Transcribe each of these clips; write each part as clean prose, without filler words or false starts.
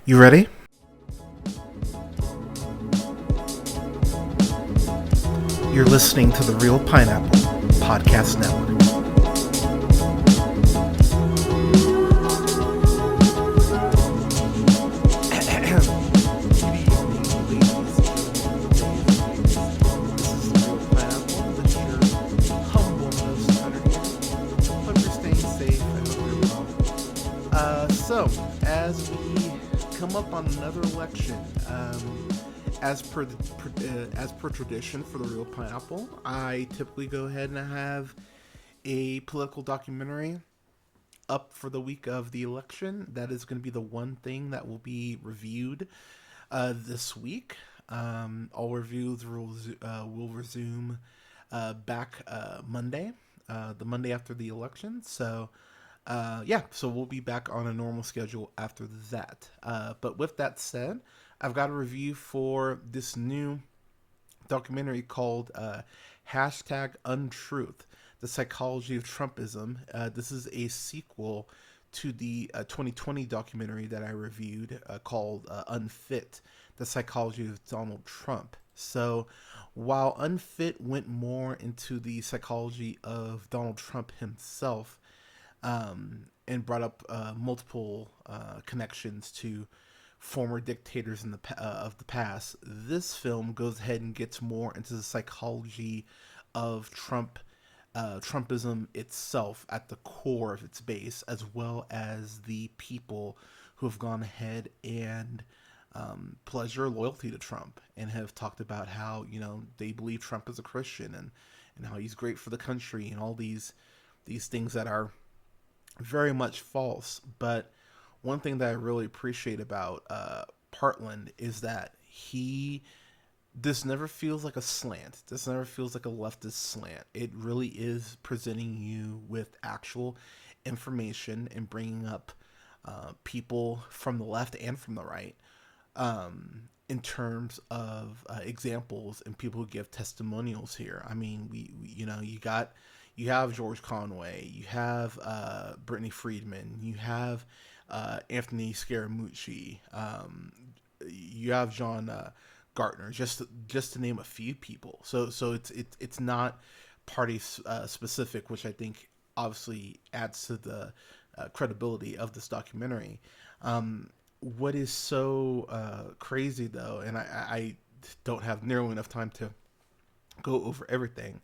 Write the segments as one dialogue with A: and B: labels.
A: You ready? You're listening to the Real Pineapple Podcast Network. So, as we come up on another election, as per tradition for the Real Pineapple, I typically go ahead and have a political documentary up for the week of the election. That is going to be the one thing that will be reviewed this week. All reviews will resume back Monday, the Monday after the election. So we'll be back on a normal schedule after that. But with that said, I've got a review for this new documentary called #Untruth, The Psychology of Trumpism. This is a sequel to the 2020 documentary that I reviewed called Unfit, The Psychology of Donald Trump. So while Unfit went more into the psychology of Donald Trump himself, and brought up multiple connections to former dictators of the past. This film goes ahead and gets more into the psychology of Trumpism itself at the core of its base, as well as the people who have gone ahead and pledged their loyalty to Trump and have talked about how they believe Trump is a Christian and how he's great for the country and all these things that are very much false. But one thing that I really appreciate about Partland is that this never feels like a slant. This never feels like a leftist slant. It really is presenting you with actual information and bringing up people from the left and from the right in terms of examples and people who give testimonials here. I mean, you have George Conway, you have Brittany Friedman, you have Anthony Scaramucci, you have John Gartner, just to name a few people. So it's not party specific, which I think obviously adds to the credibility of this documentary. What is so crazy though, and I don't have nearly enough time to go over everything,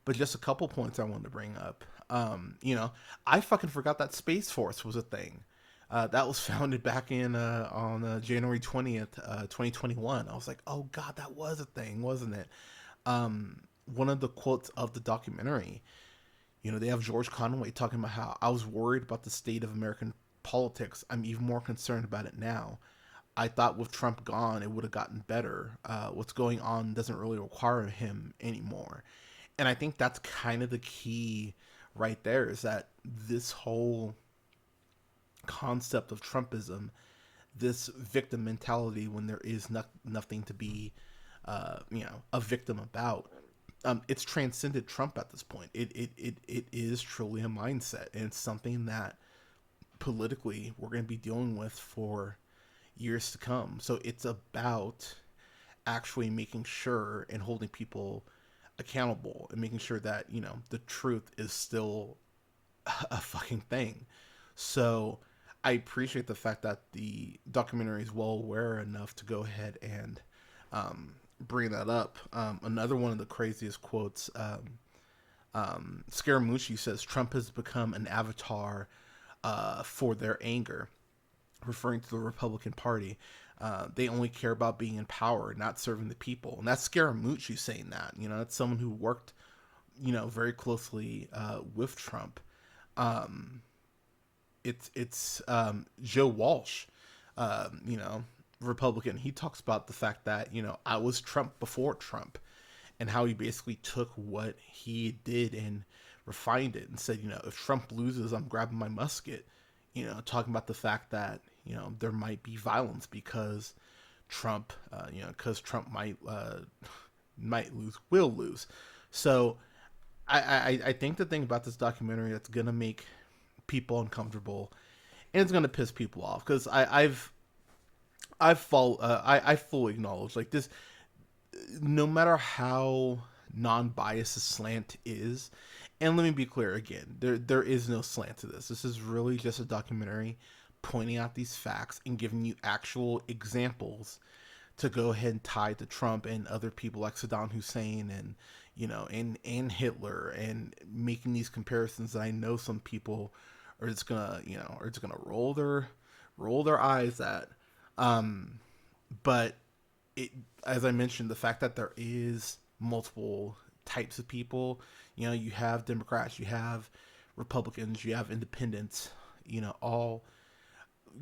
A: but just a couple points I wanted to bring up. I fucking forgot that Space Force was a thing. That was founded back on January 20th, 2021. I was like, oh God, that was a thing, wasn't it? One of the quotes of the documentary, they have George Conway talking about how I was worried about the state of American politics. I'm even more concerned about it now. I thought with Trump gone, it would have gotten better. What's going on doesn't really require him anymore. And I think that's kind of the key right there, is that this whole concept of Trumpism, this victim mentality when there is nothing to be, a victim about, it's transcended Trump at this point. It is truly a mindset, and it's something that politically we're going to be dealing with for years to come. So it's about actually making sure and holding people accountable and making sure that the truth is still a fucking thing. So I appreciate the fact that the documentary is well aware enough to go ahead and bring that up. Another one of the craziest quotes, Scaramucci says Trump has become an avatar for their anger, referring to the Republican Party. They only care about being in power, not serving the people. And that's Scaramucci saying that. That's someone who worked, very closely with Trump. It's Joe Walsh, Republican. He talks about the fact that, I was Trump before Trump, and how he basically took what he did and refined it and said, if Trump loses, I'm grabbing my musket. Talking about the fact that, there might be violence because Trump, because Trump might lose, will lose. So I think the thing about this documentary that's going to make people uncomfortable and it's going to piss people off, because I've I fully acknowledge like this. No matter how non-biased the slant is, and let me be clear again, there is no slant to this. This is really just a documentary pointing out these facts and giving you actual examples to go ahead and tie to Trump and other people like Saddam Hussein and and Hitler, and making these comparisons that I know some people are just gonna are just gonna roll their eyes at. Um, but it, as I mentioned, the fact that there is multiple types of people, you have Democrats, you have Republicans, you have independents, all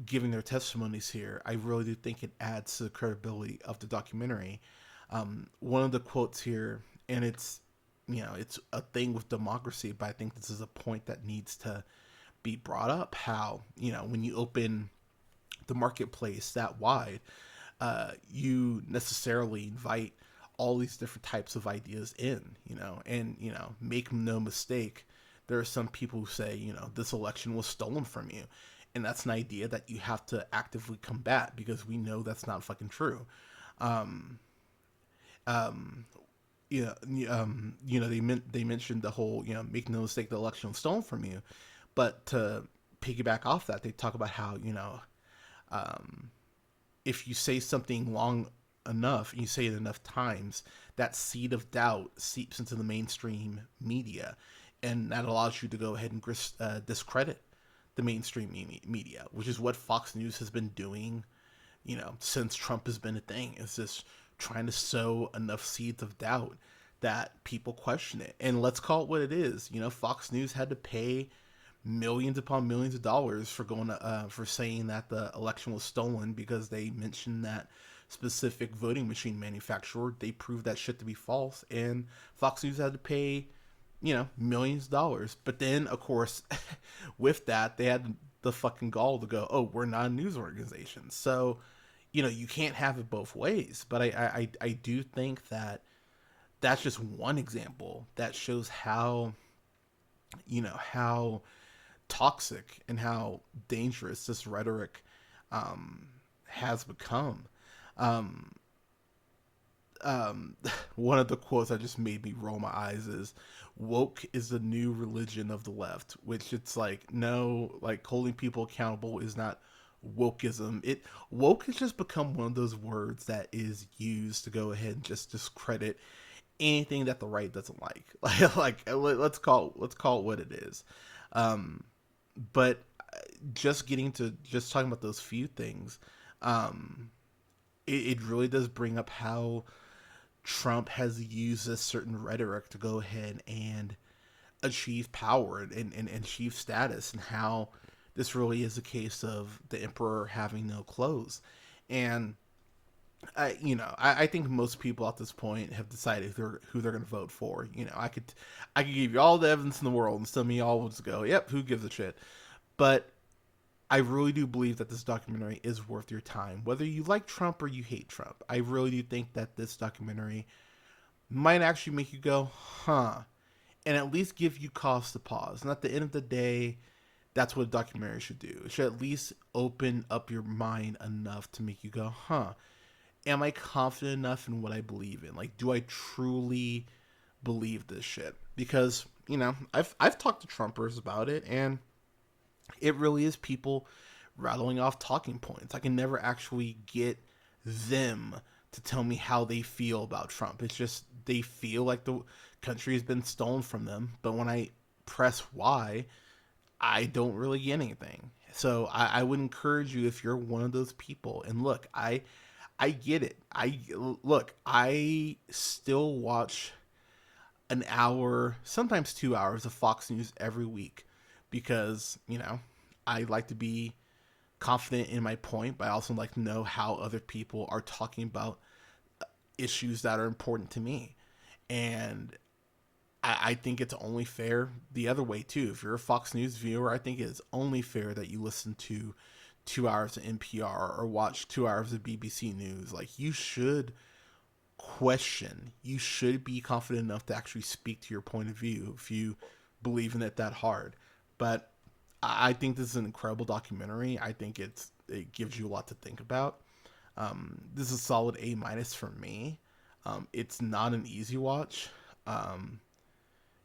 A: giving their testimonies here, I really do think it adds to the credibility of the documentary. One of the quotes here, and it's a thing with democracy, but I think this is a point that needs to be brought up. How when you open the marketplace that wide, you necessarily invite all these different types of ideas in, and make no mistake, there are some people who say, this election was stolen from you, and that's an idea that you have to actively combat because we know that's not fucking true. Um, um, they mentioned the whole, make no mistake, the election was stolen from you, but to piggyback off that, they talk about how um, if you say something long enough and you say it enough times, that seed of doubt seeps into the mainstream media, and that allows you to go ahead and discredit the mainstream media, which is what Fox News has been doing, since Trump has been a thing. It's just trying to sow enough seeds of doubt that people question it. And let's call it what it is. Fox News had to pay millions upon millions of dollars for for saying that the election was stolen because they mentioned that specific voting machine manufacturer. They proved that shit to be false, and Fox News had to pay millions of dollars. But then, of course, with that, they had the fucking gall to go, oh, we're not a news organization. So, you can't have it both ways. But I do think that that's just one example that shows how toxic and how dangerous this rhetoric um, has become. Um, um, One of the quotes that just made me roll my eyes is, "Woke is the new religion of the left," which it's like, no, like holding people accountable is not wokeism. Woke has just become one of those words that is used to go ahead and just discredit anything that the right doesn't like. Let's call it what it is. Um, but just getting to just talking about those few things, um, it really does bring up how Trump has used a certain rhetoric to go ahead and achieve power and achieve status, and how this really is a case of the emperor having no clothes. And I think most people at this point have decided who they're going to vote for. I could give you all the evidence in the world, and some of y'all will just go, "Yep, who gives a shit?" But I really do believe that this documentary is worth your time, whether you like Trump or you hate Trump. I really do think that this documentary might actually make you go, "Huh," and at least give you cause to pause. And at the end of the day, that's what a documentary should do. It should at least open up your mind enough to make you go, "Huh, am I confident enough in what I believe in? Like, do I truly believe this shit?" Because I've talked to Trumpers about it, and it really is people rattling off talking points. I can never actually get them to tell me how they feel about Trump. It's just they feel like the country has been stolen from them. But when I press why, I don't really get anything. So I would encourage you, if you're one of those people. And look, I get it. I still watch an hour, sometimes 2 hours of Fox News every week because, I like to be confident in my point, but I also like to know how other people are talking about issues that are important to me. And I think it's only fair the other way too. If you're a Fox News viewer, I think it's only fair that you listen to 2 hours of NPR or watch 2 hours of BBC News. Like, you should question. You should be confident enough to actually speak to your point of view if you believe in it that hard. But I think this is an incredible documentary. I think it gives you a lot to think about. This is a solid A minus for me. It's not an easy watch. Um,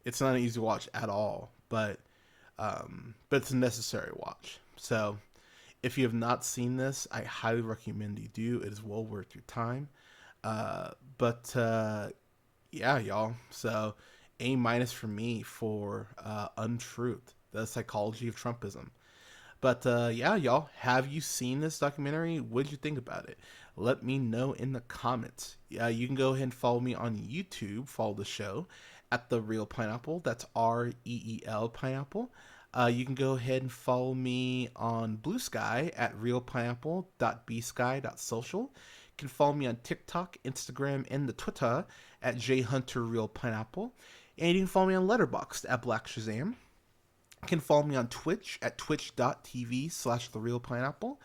A: it's not an easy watch at all, but it's a necessary watch. So if you have not seen this, I highly recommend you do. It is well worth your time. But yeah, y'all. So A minus for me for Untruth, the psychology of Trumpism. But yeah, y'all, have you seen this documentary? What did you think about it? Let me know in the comments. You can go ahead and follow me on YouTube. Follow the show at The Real Pineapple. That's REEL Pineapple. You can go ahead and follow me on Blue Sky at realpineapple.bsky.social. You can follow me on TikTok, Instagram, and the Twitter at jhunterrealpineapple. And you can follow me on Letterboxd at Black Shazam. You can follow me on Twitch at twitch.tv/therealpineapple.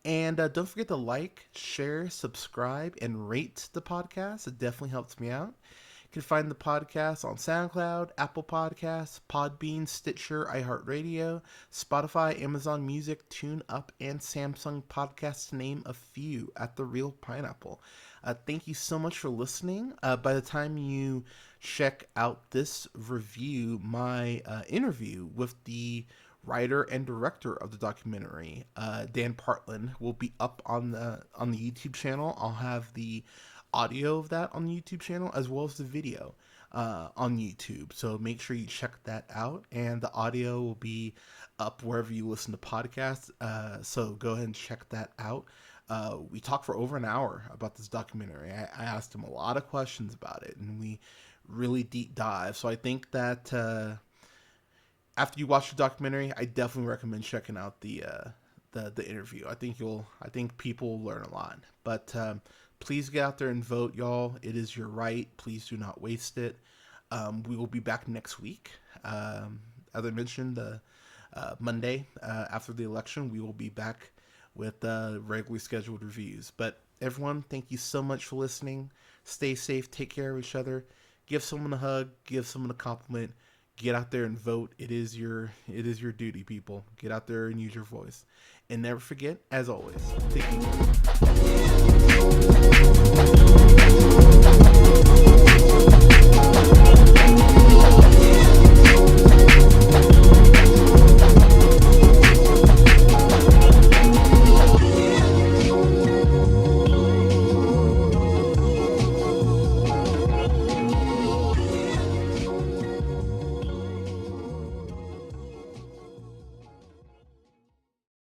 A: And don't forget to like, share, subscribe, and rate the podcast. It definitely helps me out. You can find the podcast on SoundCloud, Apple Podcasts, Podbean, Stitcher, iHeartRadio, Spotify, Amazon Music, TuneUp, and Samsung Podcasts, to name a few, at The Real Pineapple. Thank you so much for listening. By the time you check out this review, my interview with the writer and director of the documentary, Dan Partland, will be up on the YouTube channel. I'll have the audio of that on the YouTube channel as well as the video on YouTube. So make sure you check that out, and the audio will be up wherever you listen to podcasts. So go ahead and check that out. We talked for over an hour about this documentary. I asked him a lot of questions about it, and we really deep dive. So I think that after you watch the documentary, I definitely recommend checking out the interview. I think people will learn a lot. But please get out there and vote, y'all. It is your right. Please do not waste it. We will be back next week. As I mentioned, Monday after the election, we will be back with regularly scheduled reviews. But everyone, thank you so much for listening. Stay safe. Take care of each other. Give someone a hug. Give someone a compliment. Get out there and vote. It is your duty, people. Get out there and use your voice. And never forget, as always, take care.